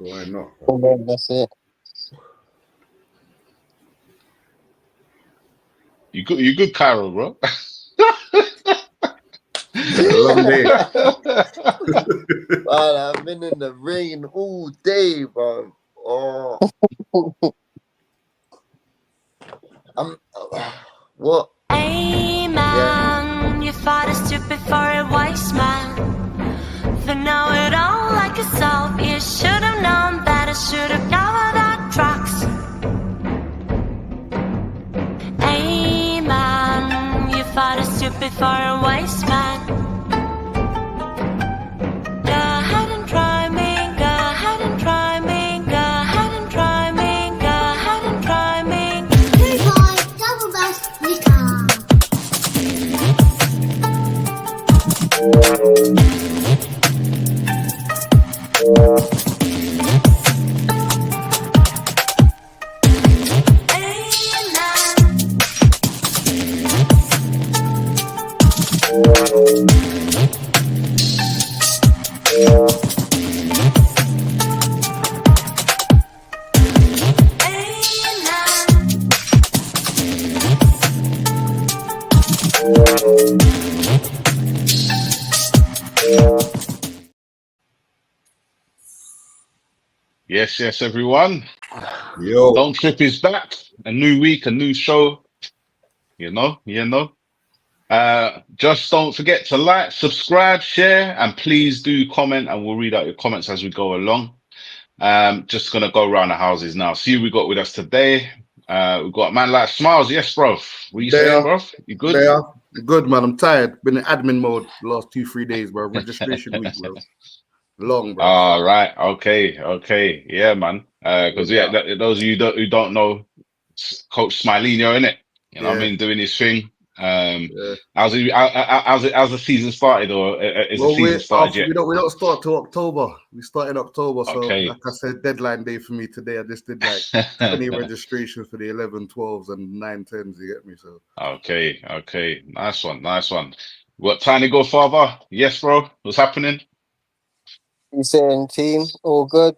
Why not? That's it. You good, Cairo, bro. Long day. Man, I've been in the rain all day, bro. Oh, what? Hey man, you fought a stupid for a wise man. For know it all like yourself, you should have known better. Should have covered our tracks. Hey man, you fought a stupid for a wise man. Go ahead and try me, go ahead and try me, go ahead and try me, go ahead and try me. 3-5 double bass liquor. Yes, everyone. Yo. Don't Trip is back. A new week, a new show. You know. Just don't forget to like, subscribe, share, and please do comment, and we'll read out your comments as we go along. Just gonna go around the houses now. See who we got with us today. We've got a man like Smiles. Yes, bro. What you saying, bro? You good? Yeah, good, man. I'm tired. Been in admin mode the last 2-3 days, bro. Registration week, bro. Long, bro. All right. Okay. Yeah, man. Because those of you who don't know, Coach Smilinho, innit? You know what I mean? Doing his thing. How's the season started, or is the season started yet? We don't start till October. We start in October, so Okay. like I said, deadline day for me today. I just did like 20 registrations for the 11, 12s, and 9, 10s. You get me? So Okay. Nice one. What time to go, Father? Yes, bro. What's happening? You saying, team, all good,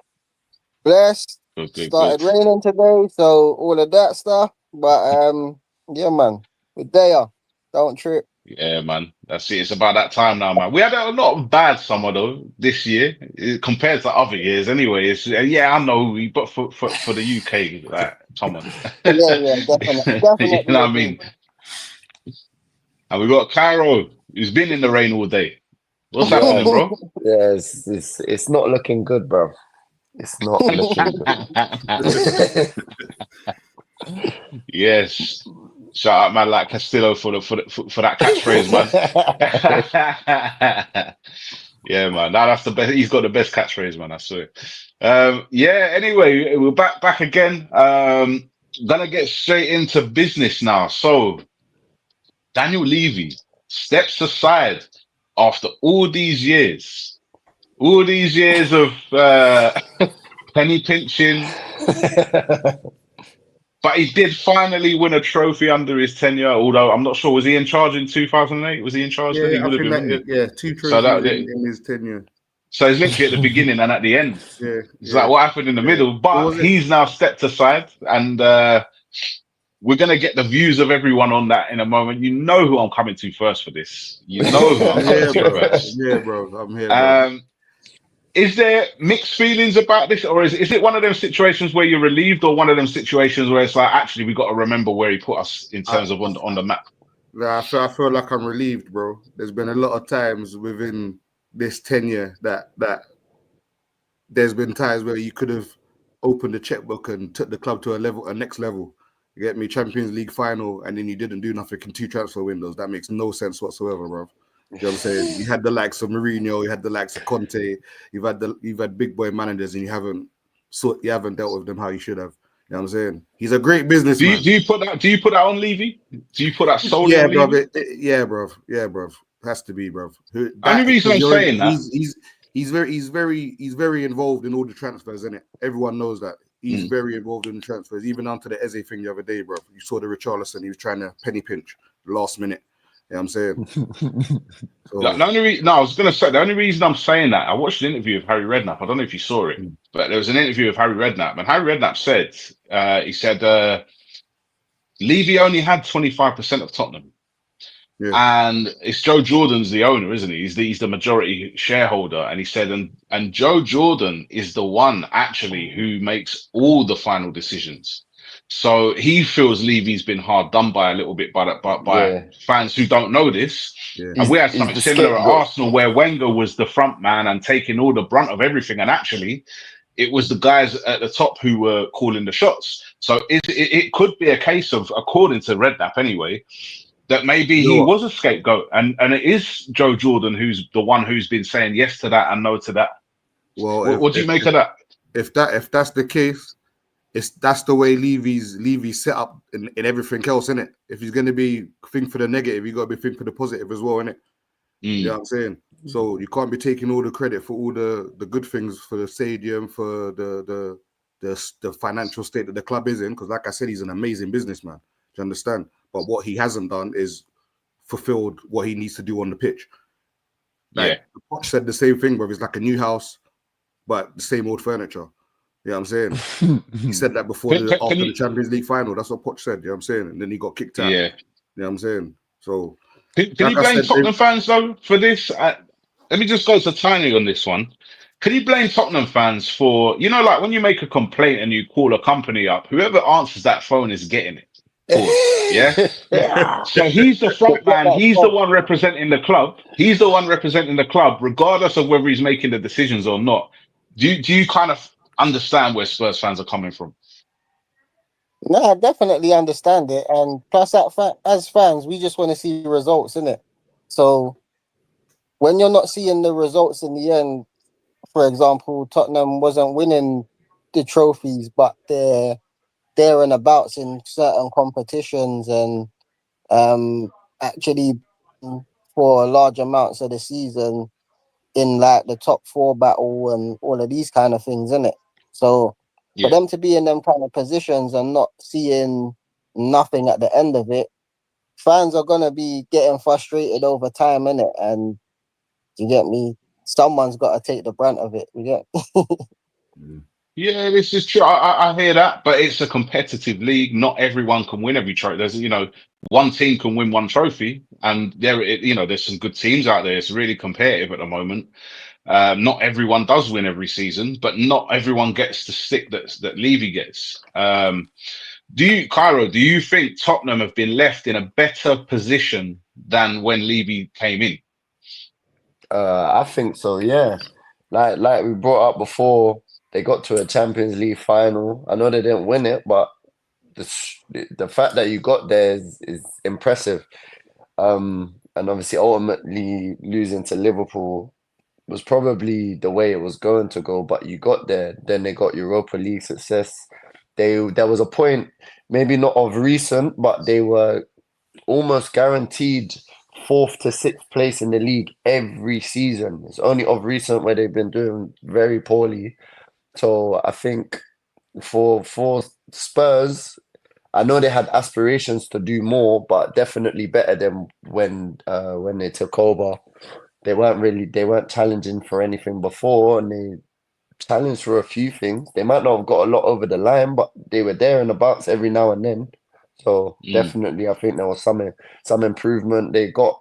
blessed. Good. Started raining today, so all of that stuff. But yeah, man, we're there. Don't trip. Yeah, man. That's it. It's about that time now, man. We had a lot of bad summer though this year compared to other years. Anyway, it's I know, but for the UK, like, come on. Yeah, definitely. You know what I mean? And we got Cairo, who's been in the rain all day. What's happening, bro? Yeah, it's not looking good, bro. It's not looking good. Yes. Shout out man like Castillo for that catchphrase, man. Yeah, man. Now that's the best. He's got the best catchphrase, man. I swear. Anyway, we're back again. Gonna get straight into business now. So Daniel Levy steps aside after all these years of penny pinching. But he did finally win a trophy under his tenure, although I'm not sure. Was he in charge in 2008? Was he in charge then? He would have been. 2 trophies in his tenure. So it's literally at the beginning and at the end. Yeah. It's like what happened in the middle. But he's now stepped aside, and we're going to get the views of everyone on that in a moment. You know who I'm coming to first for this. You know who I'm coming to first. Yeah, bro. I'm here, bro. Is there mixed feelings about this, or is it one of them situations where you're relieved, or one of them situations where it's like, actually, we got to remember where he put us in terms of on the map? I feel like I'm relieved, bro. There's been a lot of times within this tenure that there's been times where you could have opened the checkbook and took the club to a next level. You get me? Champions League final, and then you didn't do nothing in 2 transfer windows. That makes no sense whatsoever, bro. You know what I'm saying? You had the likes of Mourinho, you had the likes of Conte, you've had big boy managers, and you haven't dealt with them how you should have. You know what I'm saying? He's a great businessman. Do you put that on Levy? Do you put that solely on Levy? Yeah, bro. Has to be, bro. Only reason I'm saying that he's very involved in all the transfers, isn't it? Everyone knows that. He's very involved in the transfers, even onto the Eze thing the other day, bro. You saw the Richarlison, he was trying to penny pinch last minute. what I'm saying? So The only no, I was going to say the only reason I'm saying that, I watched an interview with Harry Redknapp. I don't know if you saw it, but there was an interview with Harry Redknapp, and Harry Redknapp said, he said, Levy only had 25% of Tottenham. yeah, And it's Joe Jordan's the owner, isn't he? He's the majority shareholder. And he said, and Joe Jordan is the one actually who makes all the final decisions. So he feels Levy's been hard done by a little bit by Yeah. fans who don't know this. yeah. And we had He's something the similar at scapegoat. Arsenal where Wenger was the front man and taking all the brunt of everything. And actually, it was the guys at the top who were calling the shots. So it could be a case of, according to Redknapp anyway, that maybe You know he what? was a scapegoat, and it is Joe Jordan who's the one who's been saying yes to that and no to that. Well, What do you make of that? if that's the case, that's the way Levy's set up in everything else, innit? If he's gonna be think for the negative, you gotta be think for the positive as well, innit? You know what I'm saying? So you can't be taking all the credit for all the good things for the stadium, for the financial state that the club is in, because like I said, he's an amazing businessman. Do you understand? But what he hasn't done is fulfilled what he needs to do on the pitch. Like Poch said the same thing, where it's like a new house, but the same old furniture. You know what I'm saying? He said that before Can after you- the Champions League final. That's what Poch said. You know what I'm saying? And then he got kicked out. Yeah. You know what I'm saying? So Can like you I blame said, Tottenham fans though for this? Let me just go to Tiny on this one. Can you blame Tottenham fans for, like when you make a complaint and you call a company up, whoever answers that phone is getting it. Pause. Yeah. So he's the front man. He's the one representing the club. He's the one representing the club, regardless of whether he's making the decisions or not. Do you kind of understand where Spurs fans are coming from? No, I definitely understand it, and plus, as fans, we just want to see results, innit? So when you're not seeing the results in the end, for example, Tottenham wasn't winning the trophies, but they're there and abouts in certain competitions, and actually for large amounts of the season in like the top four battle and all of these kind of things, innit? So for them to be in them kind of positions and not seeing nothing at the end of it, fans are gonna be getting frustrated over time, innit? And you get me? Someone's got to take the brunt of it. You get? Yeah, this is true. I hear that, but it's a competitive league. Not everyone can win every trophy. There's, one team can win one trophy, and there's some good teams out there. It's really competitive at the moment. Not everyone does win every season, but not everyone gets the stick that Levy gets. Cairo, do you think Tottenham have been left in a better position than when Levy came in? I think so, yeah. Like we brought up before, they got to a Champions League final. I know they didn't win it, but the fact that you got there is impressive. And obviously, ultimately losing to Liverpool was probably the way it was going to go. But you got there, then they got Europa League success. There was a point, maybe not of recent, but they were almost guaranteed 4th to 6th place in the league every season. It's only of recent where they've been doing very poorly. So I think for Spurs, I know they had aspirations to do more, but definitely better than when they took over. They weren't challenging for anything before, and they challenged for a few things. They might not have got a lot over the line, but they were there and abouts every now and then. So definitely, I think there was some improvement. They got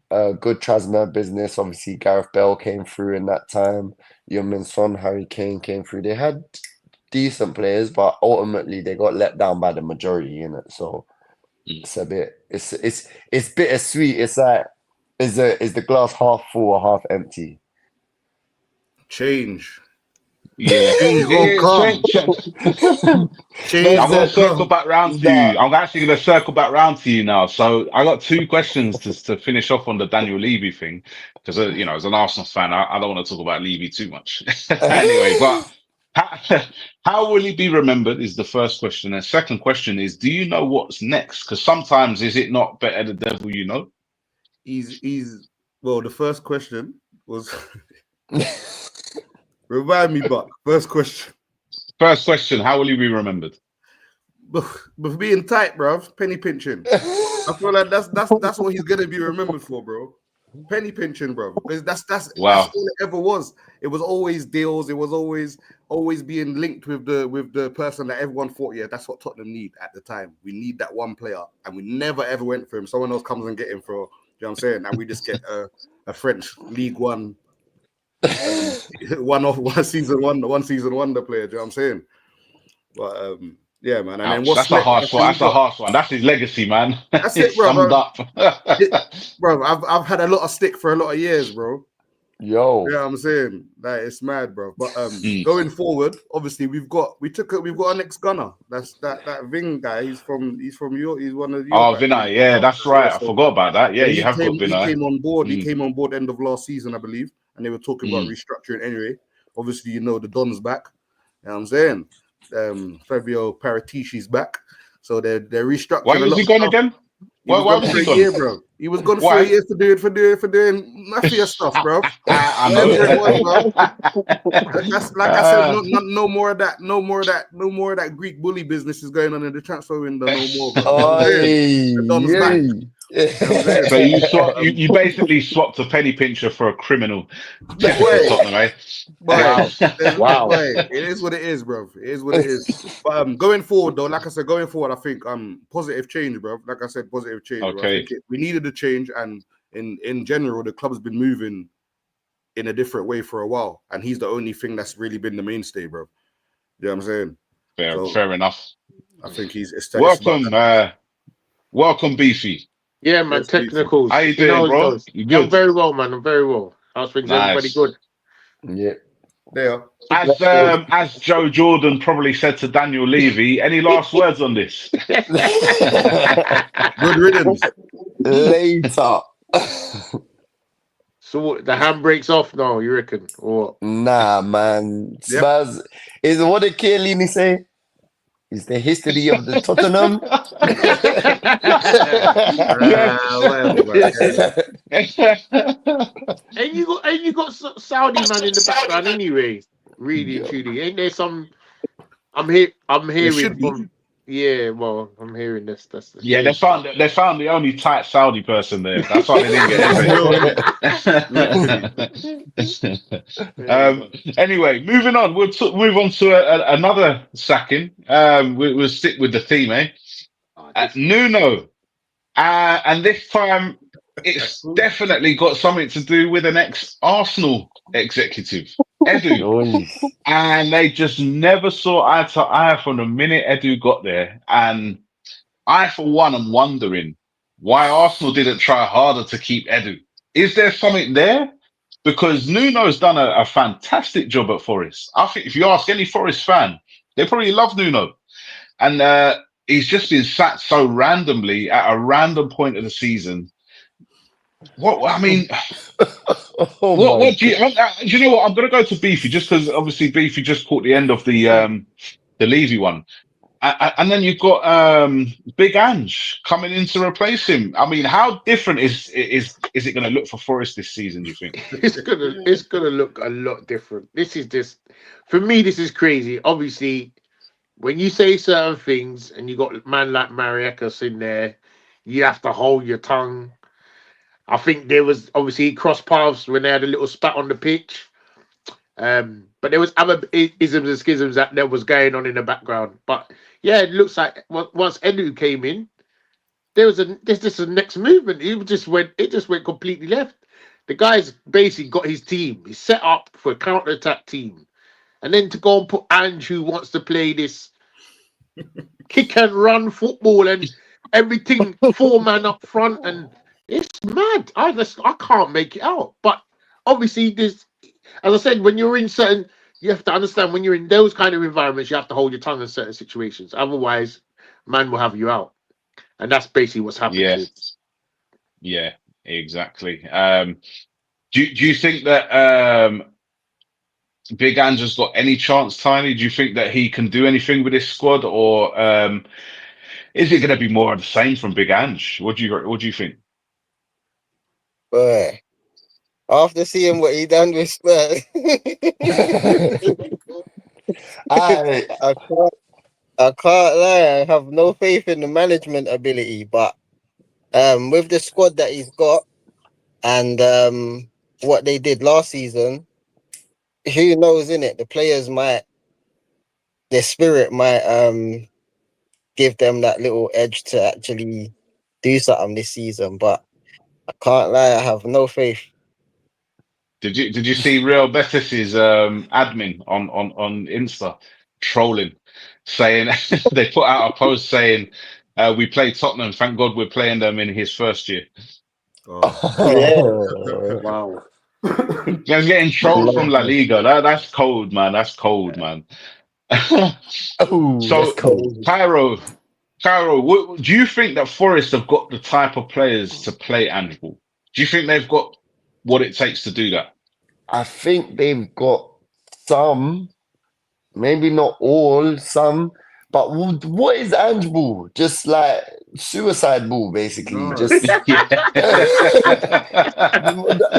a good transfer business. Obviously, Gareth Bale came through in that time. Heung-min Son, Harry Kane came through. They had decent players, but ultimately they got let down by the majority in it. So it's a bit, it's bittersweet. It's like, is the glass half full or half empty? Change. Yeah. Change won't come. Change I'm going to won't circle come. back round to you. I'm actually going to circle back round to you now. So I got two questions to finish off on the Daniel Levy thing, because as an Arsenal fan, I don't want to talk about Levy too much. Anyway, but how will he be remembered is the first question. And second question is, do you know what's next? Because sometimes is it not better the devil you know? Well, the first question was remind me, but first question. First question, how will he be remembered? But being tight, bruv, penny pinching. I feel like that's what he's gonna be remembered for, bro. Penny pinching, bro. Because that's Wow. all it ever was. It was always deals. It was always being linked with the person that everyone thought, yeah, that's what Tottenham need at the time. We need that one player, and we never ever went for him. Someone else comes and get him for, you know what I'm saying? And we just get a French League One, one season wonder player. Do you know what I'm saying? But yeah, man. And then Ouch. what's That's a next? harsh one. That's a harsh one. That's his legacy, man. That's it, It's bro. summed up. Bro, I've had a lot of stick for a lot of years, bro. Yo. Yeah, I'm saying that it's mad, bro. But going forward, obviously we've got an ex-gunner. That's that Ving guy. He's from York. He's one of your. Oh, Vinay. Yeah, that's right. I forgot about that. Yeah, you have got He Vinay. came on board. He came on board end of last season, I believe, and they were talking about restructuring anyway. Obviously, you know the Don's back. You know what I'm saying? Fabio Paratici's back, so they're restructuring. Why was he gone again? Why was he gone? Year, bro. He was gone for a year for doing mafia stuff, bro. I know. It was, bro. That's like I said. No more of that. No more of that Greek bully business is going on in the transfer window. No more, bro. The Don's back. So you basically swapped a penny pincher for a criminal. Tottenham, eh? Wow. It is what it is, bro. It is what it is. But going forward, though, like I said, I think positive change, bro. Like I said, positive change. Okay. Bro. We needed a change, and in general, the club's been moving in a different way for a while, and he's the only thing that's really been the mainstay, bro. You know what I'm saying? Fair enough. I think he's welcome, Beefy. Yeah, man. Yes, Technicals. How you doing, bro? You good? I'm very well, man. I'm very well. How's things? Everybody good? Yeah. There. As Joe Jordan probably said to Daniel Levy, any last words on this? Good riddance. Later. So what, the handbrake's off now, you reckon? Or what? Nah, man. Spurs is what did Chiellini say? Is the history of the Tottenham. And you got Saudi man in the background anyway. Really, truly. Ain't there some? I'm hearing from. Yeah, well, I'm hearing this. They found the only tight Saudi person there. That's why they didn't get anyway, moving on. We'll move on to another sacking. We'll stick with the theme, eh? Nuno, and this time it's definitely got something to do with an ex-Arsenal executive, Edu. And they just never saw eye to eye from the minute Edu got there. And I, for one, am wondering why Arsenal didn't try harder to keep Edu. Is there something there? Because Nuno's done a fantastic job at Forest. I think if you ask any Forest fan, they probably love Nuno. And he's just been sacked so randomly at a random point of the season. What do you know what? I'm going to go to Beefy just because obviously Beefy just caught the end of the Levy one. And then you've got Big Ange coming in to replace him. I mean, how different is it going to look for Forest this season, do you think? It's gonna look a lot different. For me, this is crazy. Obviously, when you say certain things and you got a man like Mariakas in there, you have to hold your tongue. I think there was obviously cross paths when they had a little spat on the pitch. But there was other isms and schisms that was going on in the background. But yeah, it looks like once Edu came in, there's just a next movement. It just went completely left. The guy's basically got his team. He's set up for a counter-attack team. And then to go and put Ange, who wants to play this kick and run football and everything, 4-man up front, and it's mad. I can't make it out. But obviously, as I said, when you're in certain, you have to understand when you're in those kind of environments, you have to hold your tongue in certain situations. Otherwise, man will have you out. And that's basically what's happening. Yeah, exactly. Do you think that Big Ange has got any chance, Tiny? Do you think that he can do anything with this squad, or is it going to be more of the same from Big Ange? What do you think? Boy, after seeing what he done with Spurs, I can't lie. I have no faith in the management ability, but with the squad that he's got and what they did last season, who knows, innit? The players might, their spirit might give them that little edge to actually do something this season. But I can't lie, I have no faith. Did you see Real Betis's admin on Insta trolling, saying they put out a post saying we played Tottenham. Thank God we're playing them in his first year. Yeah. Wow. Just getting trolled from La Liga. That's cold, man. That's cold, man. Oh, that's So, cold. Cairo, do you think that Forest have got the type of players to play handball? Do you think they've got what it takes to do that? I think they've got some, maybe not all, some. But what is Ange Ball? Just like suicide ball, basically. No. Just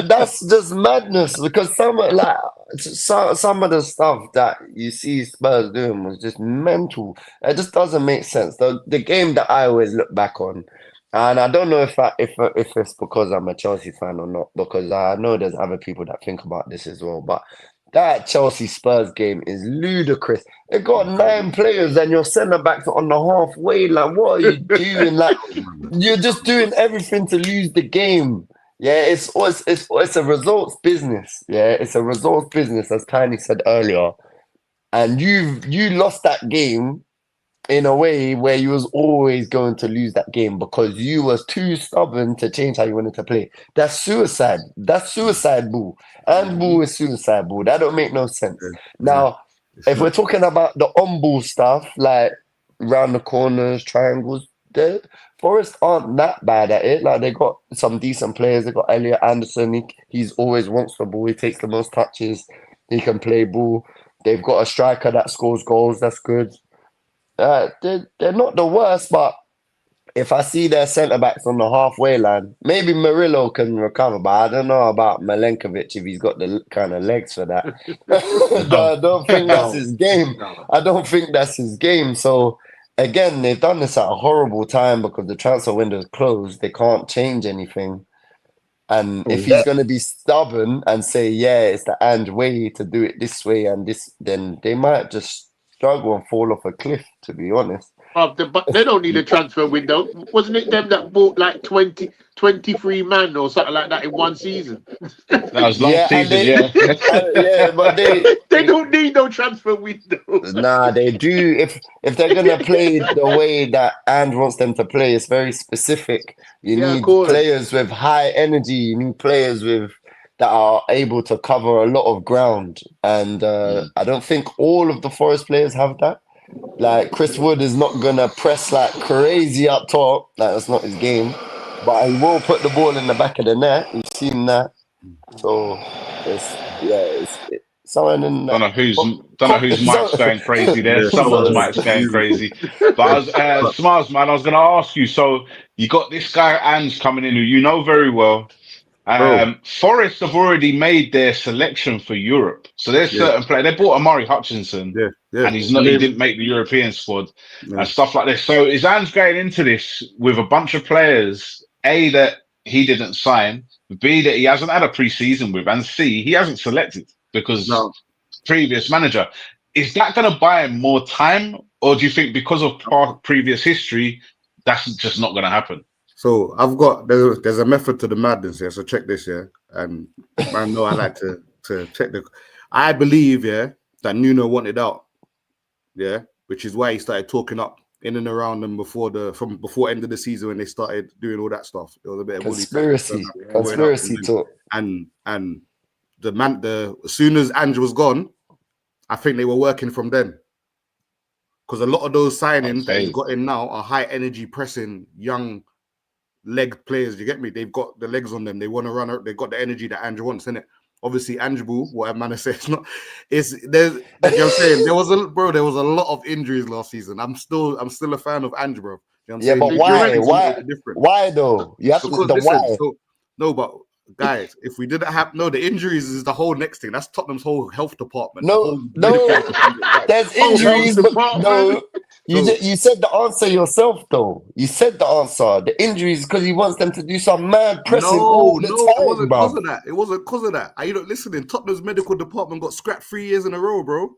that's just madness. Because some of the stuff that you see Spurs doing was just mental. It just doesn't make sense. The game that I always look back on, and I don't know if it's because I'm a Chelsea fan or not, because I know there's other people that think about this as well, but. That Chelsea Spurs game is ludicrous. They got 9 players and your centre backs are on the halfway. Like, what are you doing? Like, you're just doing everything to lose the game. Yeah, it's a results business. Yeah, it's a results business, as Tiny said earlier. And you lost that game in a way where you was always going to lose that game because you was too stubborn to change how you wanted to play. That's suicide. That's suicide ball. And ball is suicide ball. That don't make no sense. Now, if we're talking about the on-ball stuff, like round the corners, triangles, the Forest aren't that bad at it. Like, they got some decent players. They got Elliot Anderson. He's always wants the ball. He takes the most touches. He can play ball. They've got a striker that scores goals. That's good. They're not the worst, but if I see their centre backs on the halfway line, maybe Murillo can recover, but I don't know about Milenkovic if he's got the kind of legs for that. I don't think that's his game. I don't think that's his game. So again, they've done this at a horrible time because the transfer window is closed. They can't change anything. And if he's going to be stubborn and say, yeah, it's the Ange way to do it this way and this, then they might just struggle and fall off a cliff, to be honest. But they don't need a transfer window. Wasn't it them that bought like 23 man or something like that in one season? That was last season, but they don't need no transfer window. Nah, they do. If they're gonna play the way that Ange wants them to play, it's very specific. You need players with high energy. You need players that are able to cover a lot of ground. And I don't think all of the Forest players have that. Like, Chris Wood is not gonna press like crazy up top. Like, that's not his game. But he will put the ball in the back of the net. We've seen that. So it's someone in don't know whose mic's going crazy there. Someone's mic's going crazy. But I was Smiles, man, I was gonna ask you, so you got this guy Ange coming in who you know very well. Forest have already made their selection for Europe. So there's certain players. They bought Amari Hutchinson and he didn't make the European squad and stuff like this. So is Ange going into this with a bunch of players, A, that he didn't sign, B, that he hasn't had a pre-season with, and C, he hasn't selected because previous manager. Is that going to buy him more time, or do you think because of previous history, that's just not going to happen? So there's a method to the madness here. So check this here, and I know I like to check I believe that Nuno wanted out, which is why he started talking up in and around them before end of the season when they started doing all that stuff. It was a bit of conspiracy talk. And as soon as Ange was gone, I think they were working from them. Because a lot of those signings that he's got in now are high energy pressing young leg players. You get me? They've got the legs on them. They want to run. They've got the energy that Ange wants, innit? Obviously, Ange Ball, whatever man I say, it's not. It's there's. You know what I'm saying? There was a lot of injuries last season. I'm still a fan of Ange, bro. You know what I'm saying? But why though? You have to why. No, but guys, if we didn't have the injuries is the whole next thing. That's Tottenham's whole health department. No, there's injuries. You said the answer yourself, though. You said the answer. The injuries because he wants them to do some mad pressing all the it time, wasn't because bruv. of that. It wasn't because of that. Are you not listening? Tottenham's medical department got scrapped 3 years in a row, bro.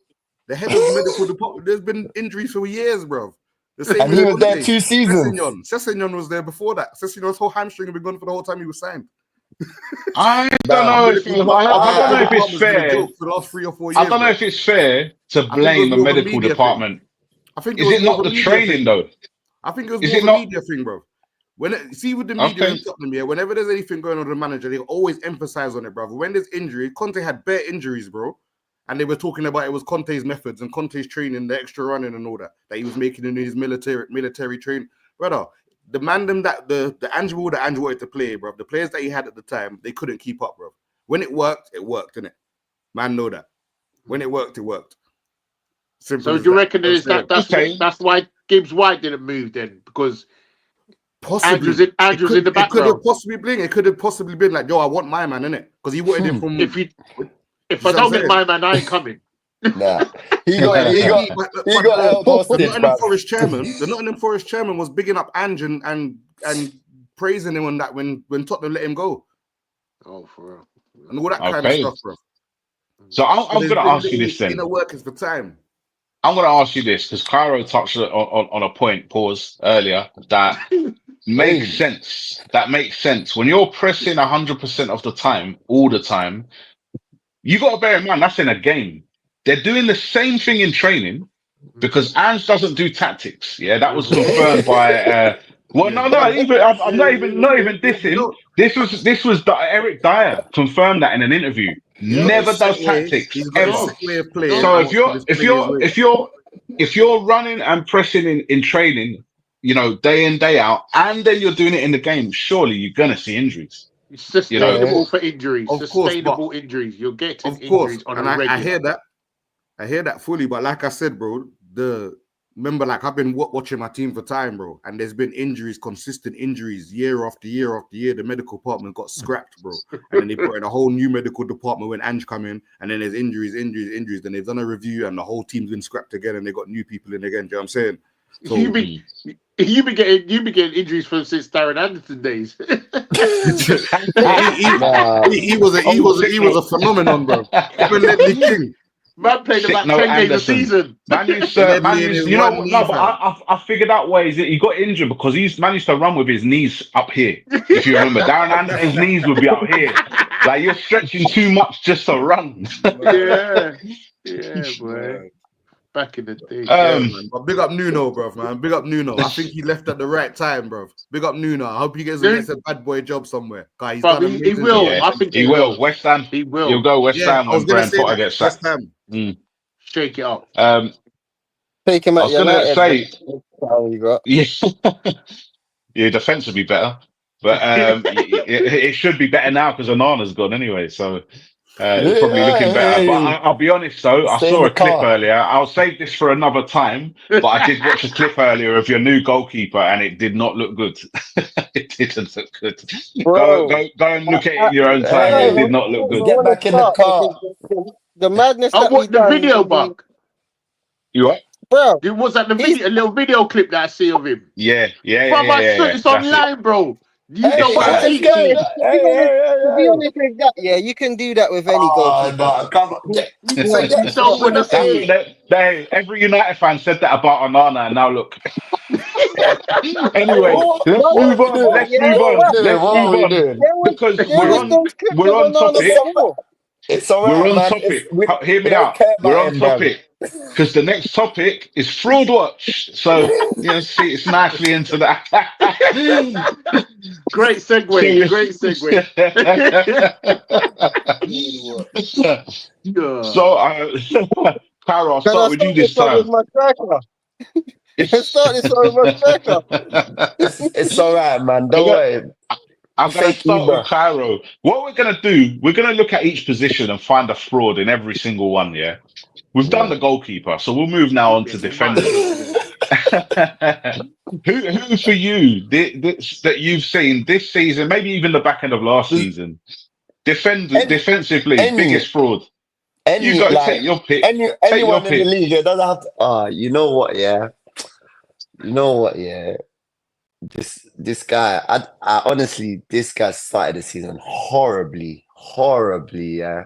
The head of the medical department, there's been injuries for years, bro. The same And with he was there Conte. 2 seasons. Sessegnon was there before that. Sessegnon's whole hamstring had been gone for the whole time he was signed. I don't know if I don't know if it's fair. For the last 3 or 4 years, I don't know if it's fair to I think it was blame the more of a medical media department. I think it Is was it more not of a the media training thing. though? I think it was Is more it of a not- media thing, bro. See with the media Okay. in Tottenham, yeah, whenever there's anything going on with the manager, they always emphasize on it, brother. When there's injury, Conte had bare injuries, bro. And they were talking about it was Conte's methods and Conte's training, the extra running and all that he was making in his military training. Brother, the Ange ball that Ange wanted to play, bro, the players that he had at the time, they couldn't keep up, bro. When it worked, innit? Man know that. When it worked, it worked. Simple So as do you that. reckon that's why Gibbs White didn't move then? Because Possibly. Andrew's in the It could background. have possibly been. It could have possibly been like, yo, I want my man, innit? Because he wanted it from. If I don't get my man, I ain't coming. Nah, he got held hostage, the Nottingham Forest chairman was bigging up Ange and praising him on that when Tottenham let him go. Oh, for real. And all that kind of stuff, bro. So I'm going to ask you this then. Inner workings for time. I'm going to ask you this because Cairo touched on a point, earlier, that makes sense. That makes sense. When you're pressing 100% of the time, all the time, you got to bear in mind that's in a game. They're doing the same thing in training because Ange doesn't do tactics. Yeah, that was confirmed by. I'm not even dissing. This was Eric Dyer confirmed that in an interview. Never does tactics. He's got a sick way of playing. So if you're running and pressing in training, you know, day in, day out, and then you're doing it in the game, surely you're gonna see injuries. It's sustainable for injuries. Sustainable injuries. You're getting injuries on a regular. I hear that fully, but like I said, bro, remember, like I've been watching my team for time, bro, and there's been injuries, consistent injuries, year after year after year. The medical department got scrapped, bro, and then they put in a whole new medical department when Ange come in, and then there's injuries. Then they've done a review, and the whole team's been scrapped again, and they got new people in again. Do you know what I'm saying? So, you be getting injuries from since Darren Anderson days. he was a phenomenon, bro. King. Man played about 10 games a season. I figured out ways that he got injured because he managed to run with his knees up here. If you remember, Darren Anderson's knees would be up here. Like you're stretching too much just to run. Yeah, boy. Back in the day. But big up Nuno, bro, man. Big up Nuno. I think he left at the right time, bro. Big up Nuno. I hope he gets a bad boy job somewhere. Guy, he will. Yeah. I think he will. West Ham. He will. He'll go West Ham when Graham Potter gets sacked. Shake it up. Take him at United. Yeah, defense would be better, but it should be better now because Onana's gone anyway. So. Probably looking better, but I'll be honest though, I saw a clip earlier. I'll save this for another time, but I did watch a clip earlier of your new goalkeeper and it did not look good. It didn't look good. Go and look at it in your own time. It did not look good. Get back in the car. The madness. I watched the video, Buck. You what? Bro, it was at the video, a little video clip that I see of him. Yeah. It's online, bro. You don't want to teach me. To be honest with that, yeah, you can do that with any goalkeeper. No, come on. You don't want to see it. Every United fan said that about Onana, and now look. Anyway, let's move on. Because we're on topic. It's all right, we're on topic. Hear me out. We're on topic. Because the next topic is fraud watch. So, see, it's nicely into that. Great segue. So, Caro, I'll start with you this time. It's all right, man. Don't worry. I'm going to start with Cairo. What we're going to do, we're going to look at each position and find a fraud in every single one, yeah? We've done the goalkeeper, so we'll move now on to defenders. Who for you that you've seen this season, maybe even the back end of last season, defensively, biggest fraud? You got to take your pick. Anyone in the league, it doesn't have to. You know what? Yeah, You know what? Yeah, this guy. I honestly, this guy started the season horribly. Yeah,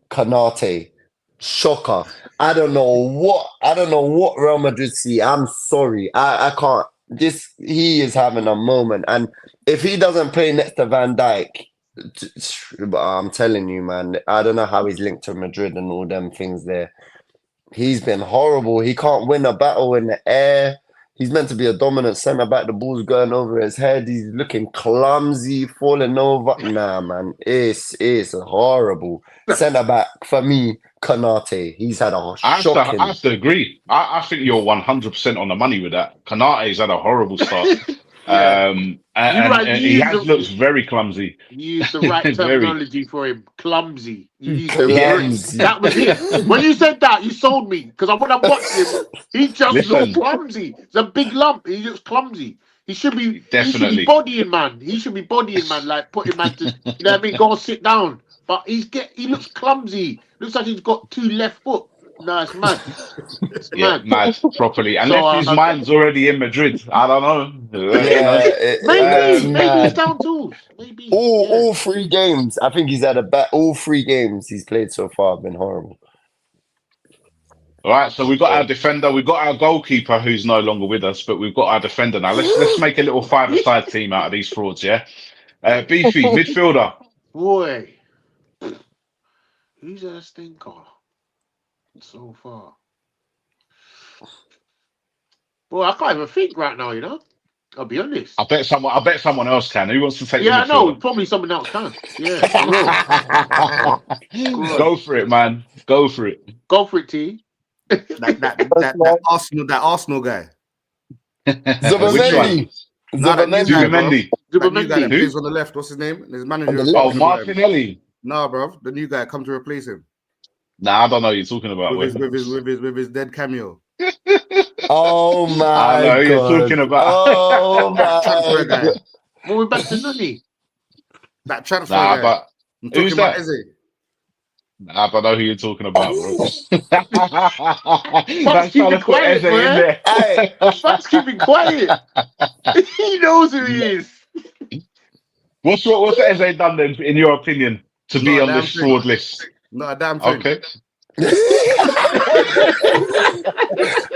Kanate, shocker. I don't know what Real Madrid see. I'm sorry. I can't. He is having a moment, and if he doesn't play next to Van Dijk, I'm telling you, man, I don't know how he's linked to Madrid and all them things there. He's been horrible. He can't win a battle in the air. He's meant to be a dominant centre back. The ball's going over his head. He's looking clumsy, falling over. Nah, man, it's horrible. Centre back for me, Kanate. He's had a shocking. I have to agree. I think you're 100% on the money with that. Kanate's had a horrible start. He looks very clumsy. You used the right terminology for him. Clumsy. Clumsy. That was it. When you said that, you sold me. Because when I watched him, he just looks clumsy. It's a big lump. He looks clumsy. He should be definitely bodying man. He should be bodying man, like putting man to, you know what I mean, go and sit down. But he looks clumsy. Looks like he's got 2 left foot. No, it's mad. It's mad properly. Unless his mind's already in Madrid. I don't know. Maybe he's down tools. Maybe. All 3 games. I think he's had all 3 games he's played so far have been horrible. All right, so we've got our defender, we've got our goalkeeper who's no longer with us, but we've got our defender now. Let's make a little 5-a-side team out of these frauds, yeah? Beefy, midfielder. Boy. Who's a stinker so far? Well, I can't even think right now, you know? I'll be honest. I bet someone else can. Who wants to take? Yeah, I know. Probably someone else can. Yeah, I will. Go for it, man. Go for it. Go for it, T. that Arsenal guy. Zubimendi. Zubimendi. The new guy that plays on the left. What's his name? His manager. Oh, Martinelli. Nah, bro. The new guy come to replace him. Nah, I don't know what you're talking about. With his dead cameo. Oh my God. I know who you're talking about. Oh my transfer guy. Well, we're back to Nunny. That transfer guy. But who's that? I don't know who you're talking about, bro. That's trying to put Eze in there. Hey, Fat's keeping quiet. He knows who he is. What's Eze done then, in your opinion, to be on this fraud list? Not a damn thing. Okay.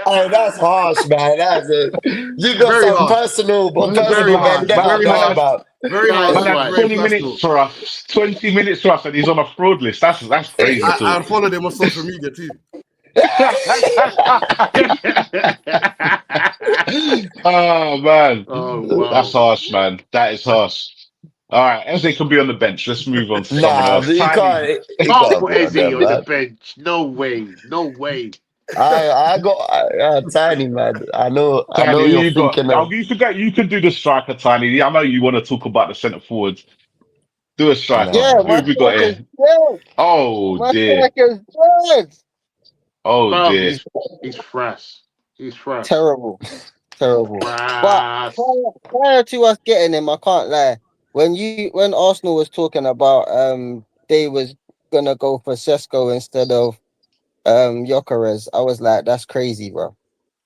Oh, that's harsh, man. That's it. You got Very some harsh. personal, Very harsh. very harsh. Very hard. 20 minutes for us. 20 minutes for us, and he's on a fraud list. That's crazy. I followed him on social media too. Oh man, wow. That's harsh, man. That is harsh. All right, Eze can be on the bench. Let's move on to someone else. You can't put Eze on the bench. No way. I got Tiny, man. I know you're thinking. You can do the striker, Tiny. I know you want to talk about the centre forwards. Do a striker. Yeah, who have we got here? Oh dear. Oh dear. He's fresh. Terrible. Fresh. But prior to us getting him, I can't lie. When Arsenal was talking about they was gonna go for Sesko instead of Gyökeres, I was like, that's crazy, bro.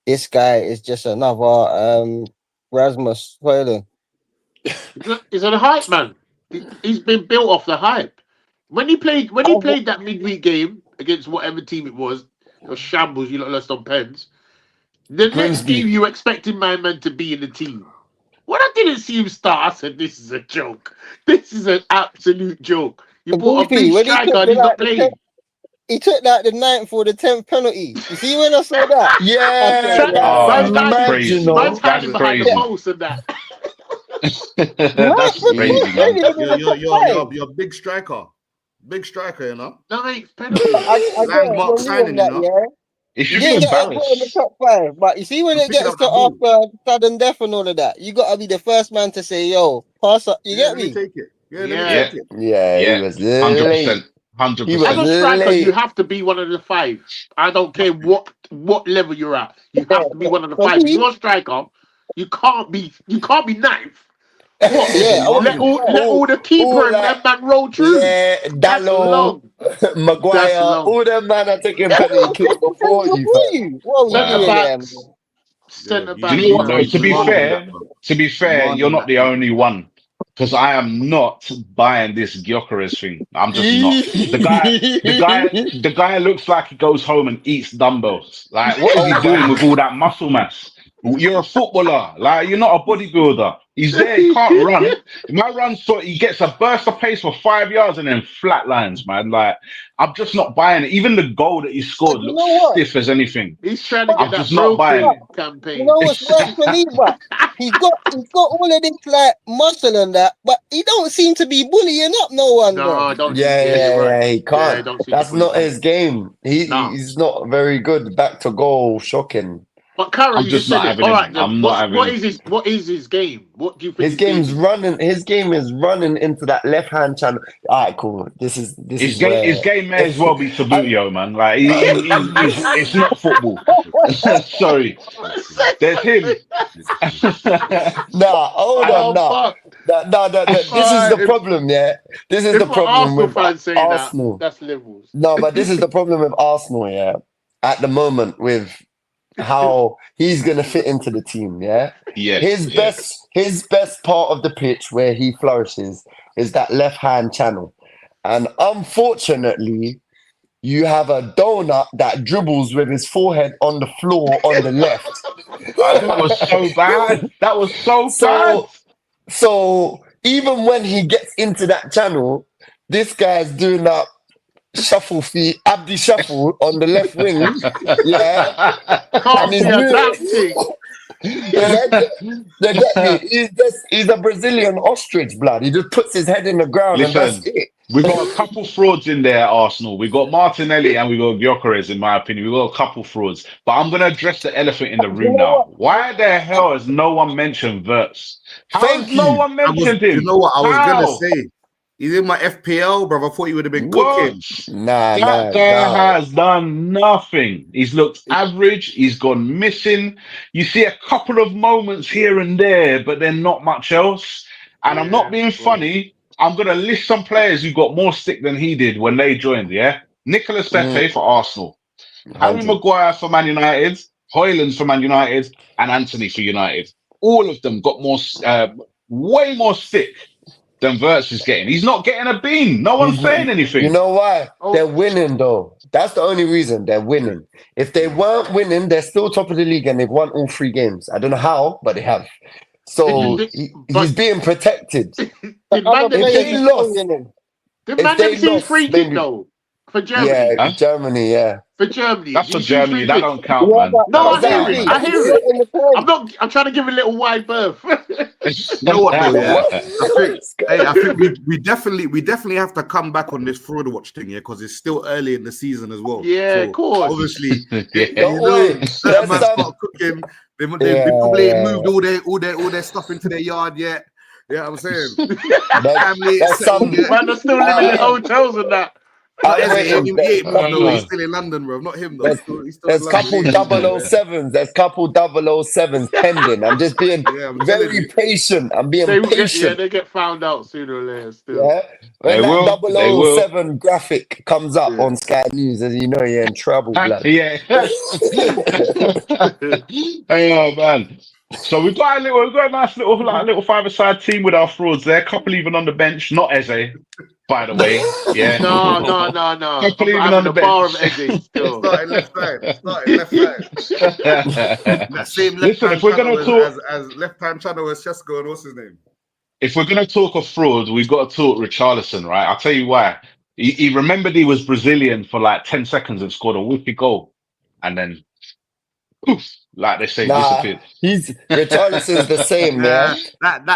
This guy is just another Rasmus Højlund. He's a hype man. He's been built off the hype. When he played that midweek game against whatever team it was shambles, you lot lost on pens. The next game you expected my man to be in the team. When I didn't see him start, I said, this is a joke. This is an absolute joke. You bought a big striker and he's not playing. He took like the 9th or the 10th penalty. You see when I saw that? Yeah. Crazy. Man's hiding behind the post and that. That's crazy, man. You're a big striker. Big striker, you know? That makes penalty. Landmark signing, you know? Yeah. It should You be didn't get in the top 5, but you see when it gets to after sudden death and all of that, you gotta be the first man to say, "Yo, pass up." You get me? Take it. Yeah. He was late. 100%. As a striker, you have to be one of the 5. I don't care what level you're at. You have to be one of the 5. If you're a striker, you can't be 9th. Yeah, let all the keeper and that man roll through. Yeah, Dallo, Maguire, all them man are taking penalty kicks before you. What was you doing? centre you, Do back. you know you what know, though? you demanding that, bro. To be fair, you're Demanding not that, the bro. only one. Because I am not buying this Gyökeres thing. I'm just not. The guy looks like he goes home and eats dumbbells. Like, what is Oh he my doing with all that muscle mass? You're a footballer. Like, you're not a bodybuilder. He's there. He can't run. My run, so he gets a burst of pace for 5 yards and then flatlines, man. Like, I'm just not buying it. Even the goal that he but scored you looks know what? stiff as anything. He's trying to But, get I'm that just not buying Brooklyn it. you campaign. know what's worse for me, but he's got all of this like muscle and that, but he don't seem to be bullying up no one No, though. I don't see. Yeah, Yeah, you're yeah, right. yeah. He Yeah, I can't. don't see. That's not his game. Nah. He's not very good. Back to goal, shocking. But Carol, I'm you just just said not it. having All him. right, then. I'm not having What him. is his game? What do you think His game's running. His game is running into that left hand channel. All right, cool. This is where His game may as well be Sabutio, man. Like it's not football. Sorry, there's him. Nah, hold on, Oh nah. fuck! This is the problem, yeah. This is If the an problem Arsenal with fan saying Arsenal. that's levels. No, but this is the problem with Arsenal, yeah. At the moment, with how he's gonna fit into the team, yeah. Yes, His best part of the pitch where he flourishes is that left hand channel, and unfortunately, you have a donut that dribbles with his forehead on the floor on the left. that was so bad. That was so bad. So even when he gets into that channel, this guy's doing that shuffle feet, Abdi shuffle on the left wing. Yeah. Can't he's be adapting. They get me. He's a Brazilian ostrich, blood. He just puts his head in the ground and that's Listen, it. we got a couple frauds in there at Arsenal. We got Martinelli and we got Gyökeres, in my opinion. We got a couple frauds. But I'm going to address the elephant in the room now. Why the hell has no one mentioned Verts? How Thank has no you. one mentioned him? You know what I was How? gonna say? He's in my FPL, bro. I thought he would have been What? cooking. That guy has done nothing. He's looked average. He's gone missing. You see a couple of moments here and there, but then not much else. And I'm not being funny. I'm going to list some players who got more stick than he did when they joined, yeah? Nicolas Pepe for Arsenal. Harry Maguire for Man United. Højlund for Man United. And Anthony for United. All of them got more, way more stick than Verts is getting. He's not getting a bean. No one's saying anything. You know why? They're winning, though. That's the only reason they're winning. If they weren't winning, they're still top of the league and they've won all 3 games. I don't know how, but they have. So he's being protected. Did man if they lost, did man them see free kick though? For Germany? Yeah, Germany, yeah. For Germany. That's for Germany. That don't count, man. No, I hear it. I hear it. I'm trying to give a little wide berth. You know what though, yeah? I think we definitely have to come back on this fraud watch thing, yeah, because it's still early in the season as well. Yeah, so of course. Obviously, certain man start cooking. They probably ain't moved all their stuff into their yard yet. Yeah, I'm saying. Man, they're still living in hotels and that. He ain't moved, he's still in London, bro. Not him though. There's couple 007s. There's couple 007s pending. I'm just being very patient. I'm being patient. They get found out sooner or later. Still. Yeah. When that 007 graphic comes up on Sky News, as you know, you're in trouble, blood. Yeah. Hey, man. So we've got a nice little five-a-side team with our frauds there. Couple even on the bench, not Eze, by the way. Yeah. No. Couple even on the bench. Bar of Eze still. Starting left side. That same left-hand channel as left-hand channel as Chesko and what's his name? If we're gonna talk of fraud, we've got to talk Richarlison, right? I'll tell you why. He remembered he was Brazilian for like 10 seconds and scored a wicked goal, and then poof, like they say, disappeared. Richarlison's the same, yeah.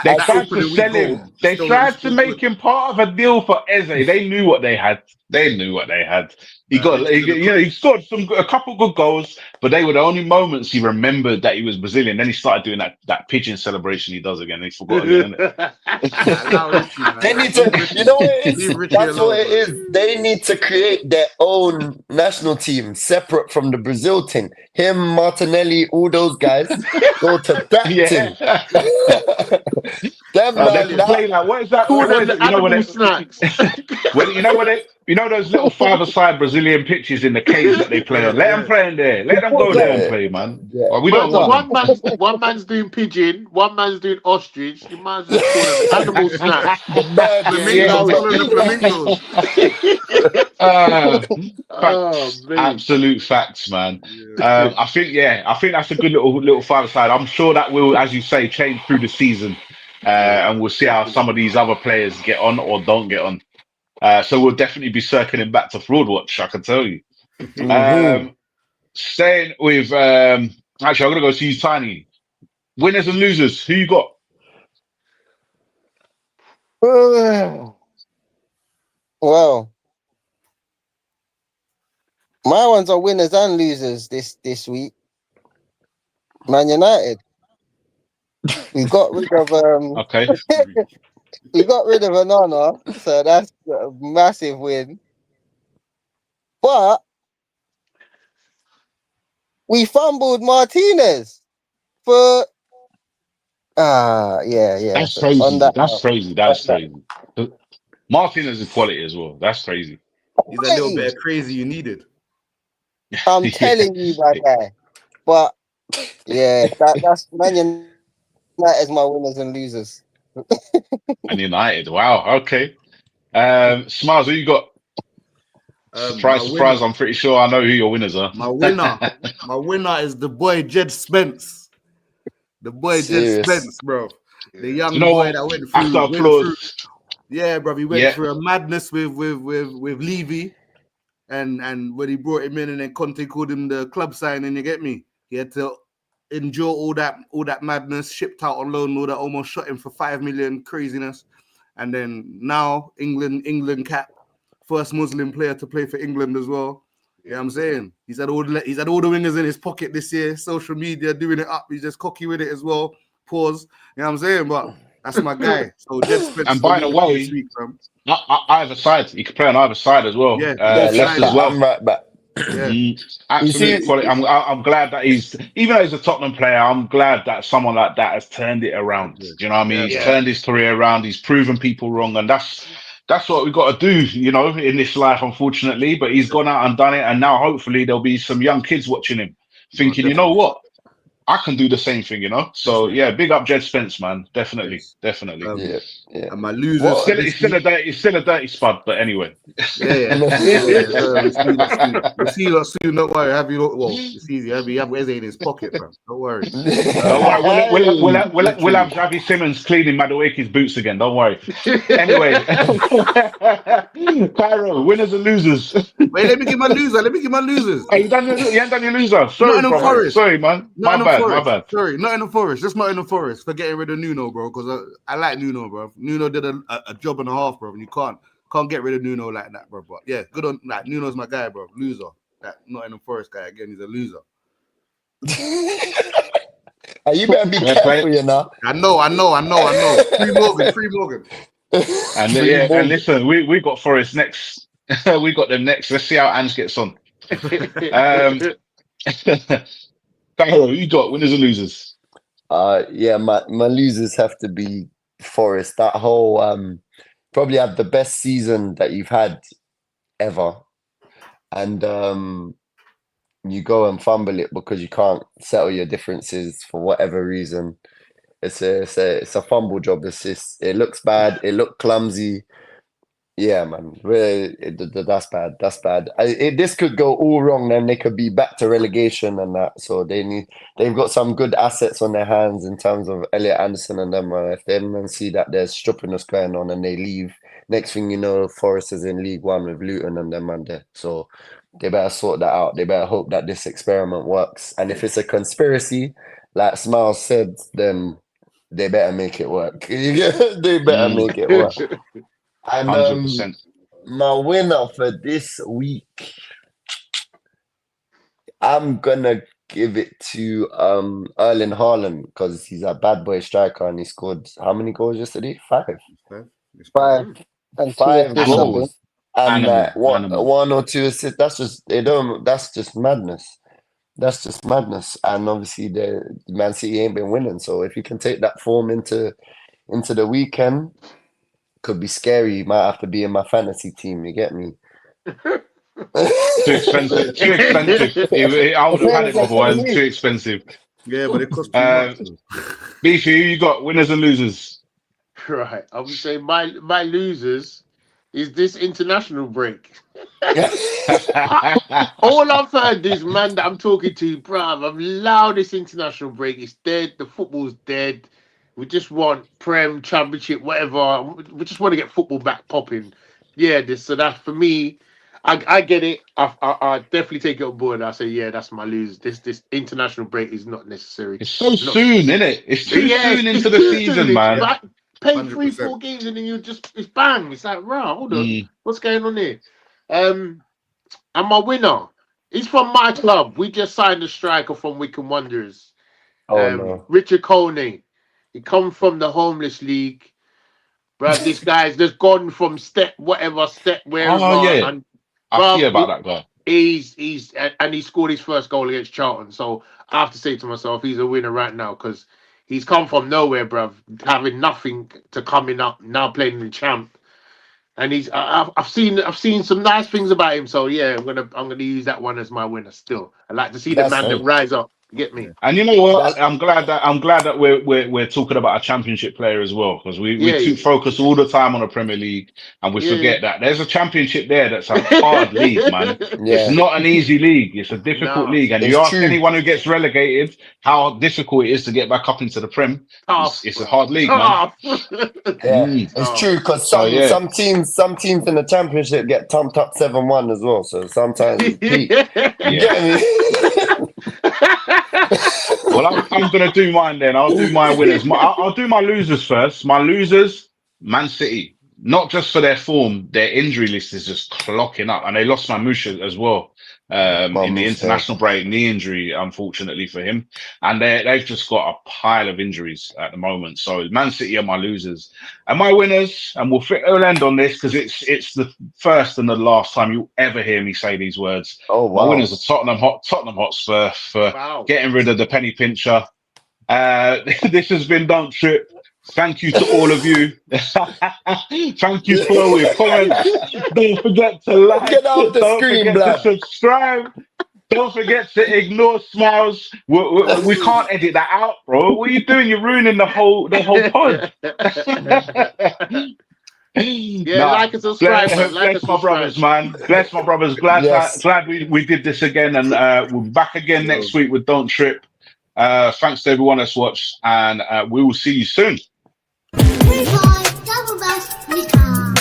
They tried to sell him. They tried to make him part of a deal for Eze. They knew what they had. He scored a couple good goals, but they were the only moments he remembered that he was Brazilian. Then he started doing that pigeon celebration he does again. He forgot again, innit? They need to, you know what it is? That's what it is. They need to create their own national team separate from the Brazil team. Him, Martinelli, all those guys go to that team. Them Oh, they man, can play that like what is that? Call What them is the it? You know what animal they? snacks. Well, you know those little five-a-side Brazilian pitches in the cage that they play on. Yeah, Let them yeah. play in there. Let them go there and yeah, play, man. yeah. Well, we don't Man's want them. one man's doing pigeon, one man's doing ostrich. You might as well just call them animal snacks. The bird, Just allow Flamingos, it. call them the flamingos. Uh, Oh facts, mate. absolute facts, man. Yeah. I think that's a good little five-a-side. I'm sure that will, as you say, change through the season, Yeah, and we'll see how some of definitely. these other players get on or don't get on. So we'll definitely be circling back to Fraud Watch, I can tell you. Mm-hmm. Staying with actually, I'm gonna go to you, Tiny. Winners and losers. Who you got? Well, my ones are winners and losers this week. Man United. We got rid of Okay. we got rid of Anana, so that's a massive win. But we fumbled Martinez for yeah. That's So on crazy. that That's note, crazy. on That's that crazy. Martinez is quality as well. That's crazy. He's a little quality, bit of crazy you needed. I'm Yeah. telling you, my guy. But yeah, that's Man United is my winners and losers. And United. Wow. Okay. Smiles, who you got? My Surprise, surprise. winner, I'm pretty sure I know who your winners are. my winner, my winner is the boy Jed Spence. The boy Jed Serious. Spence, bro. The Yeah. You young know boy what? that went After through. applause. Yeah, bro. He went Yeah. through a madness with Levy, and when he brought him in, and then Conte called him the club signing. You get me? He had to endure all that madness, shipped out on loan, all that almost shot him for 5 million craziness, and then now England cap, first Muslim player to play for England as well. You know what I'm saying? He's had all the wingers in his pocket this year, social media doing it up. He's just cocky with it as well. Pause. You know what I'm saying? But that's my guy. So Jed Spence And is the by the winner for this way, week, fam. either side. He could play on either side as well. Yeah, Yeah, left left Just side. as back well. and right back. Yeah. You Absolute see, quality. I'm glad that even though he's a Tottenham player, I'm glad that someone like that has turned it around. Do you know what I mean? Yeah, He's bro. Yeah. turned his career around. He's proven people wrong, and that's what we've got to do, you know, in this life, unfortunately. But he's gone out and done it, and now hopefully there'll be some young kids watching him, No, thinking, you know definitely. what, I can do the same thing, you know. So Definitely. yeah, big up Jed Spence, man. Definitely, Yes. definitely. yeah, yeah. And my losers for What? this week. It's still a dirty spud, but anyway. Yeah. We'll see that soon. We'll see that soon. Don't worry. Have you? Well, it's easy. Have Weze in his pocket, bro. Don't worry. Don't worry, we'll have Literally. Javi Simmons cleaning Madueke's boots again. Don't worry. Anyway, Cairo, winners and losers. Wait, let me get my losers. Hey, you ain't done your loser. Sorry, Nottingham brother. Forest. Sorry, man. My bad. Sorry, Nottingham Forest. Just Nottingham Forest for getting rid of Nuno, bro. Because I like Nuno, bro. Nuno did a job and a half, bro. And you can't get rid of Nuno like that, bro. But yeah, good on like Nuno's my guy, bro. Loser. That Nottingham Forest guy again. He's a loser. You better be Fair careful, play. you know. I know. Free Morgan. And Free yeah, ball. and listen, we got Forest next. We got them next. Let's see how Ange gets on. Cairo, you got winners and losers. Yeah, my losers have to be Forest. That whole probably have the best season that you've had ever, and you go and fumble it because you can't settle your differences for whatever reason. It's a fumble job. It looks bad. It looked clumsy. Yeah, man, really, that's bad. That's bad. This could go all wrong. Then they could be back to relegation and that. So they've got some good assets on their hands in terms of Elliot Anderson and them. If they then see that there's strippiness going on and they leave, next thing you know, Forest is in League One with Luton and them man there. So they better sort that out. They better hope that this experiment works. And if it's a conspiracy, like Smiles said, then they better make it work. They better make it work. And 100%. my winner for this week, I'm gonna give it to Erling Haaland because he's a bad boy striker and he scored how many goals yesterday? 5. 5 and 2 5 assists, I think. goals and Animal. 1 or 2 assists. That's just madness. That's just madness. And obviously the Man City ain't been winning. So if you can take that form into into the weekend could be scary. You might have to be in my fantasy team. You get me? Too expensive. Too expensive. I would have had it before. It's too expensive. Yeah, but it costs too much. Beefy, who you got? Winners and losers. Right. I would say my losers is this international break. All I've heard is man that I'm talking to, bruv, I've allowed this international break. It's dead. The football's dead. We just want Prem, Championship, whatever. We just want to get football back popping. Yeah, so that for me, I get it. I definitely take it on board. I say, yeah, that's my lose. This international break is not necessary. It's so soon, isn't it? It's too soon into the season, man. Like, pay 100%. 3-4 games and then it's bang. It's like, right, hold on. What's going on here? And my winner, he's from my club. We just signed a striker from Wycombe Wanderers. No. Richard Coney. He come from the homeless league. Bruv, this guy's just gone from step wherever. Oh, yeah. And, I hear about that guy. He scored his first goal against Charlton. So I have to say to myself, he's a winner right now because he's come from nowhere, bruv, having nothing to coming up, now playing in the champ. And I've seen some nice things about him. So yeah, I'm gonna use that one as my winner still. I like to see the man that rise up. Get me? And you know what? I'm glad that we're talking about a championship player as well, because we focus all the time on the Premier League and we forget that there's a championship there that's a hard league, man. Yeah. It's not an easy league. It's a difficult league. And you ask anyone who gets relegated how difficult it is to get back up into the Prem. It's a hard league, man. It's true because some teams in the championship get thumped up 7-1 as well. So sometimes you get me? Well, I'm going to do mine then. I'll do my winners. I'll do my losers first. My losers, Man City. Not just for their form, their injury list is just clocking up. And they lost Mamouche as well in the international break, knee injury, unfortunately for him. And they've just got a pile of injuries at the moment. So Man City are my losers. And my winners, and we'll end on this because it's the first and the last time you'll ever hear me say these words. Oh, wow. My winners are Tottenham Hotspur for getting rid of the penny pincher. This has been Don't Trip. Thank you to all of you. Thank you for your comments. Don't forget to like. Get off the screen, to subscribe. Don't forget to ignore smiles. We can't edit that out, bro. What are you doing? You're ruining the whole pod. Like and subscribe. Bless my brothers, man. Bless my brothers. Glad we did this again, and we'll be back again next week with Don't Trip. Thanks to everyone that's watched, and we will see you soon. Double bass, Nika.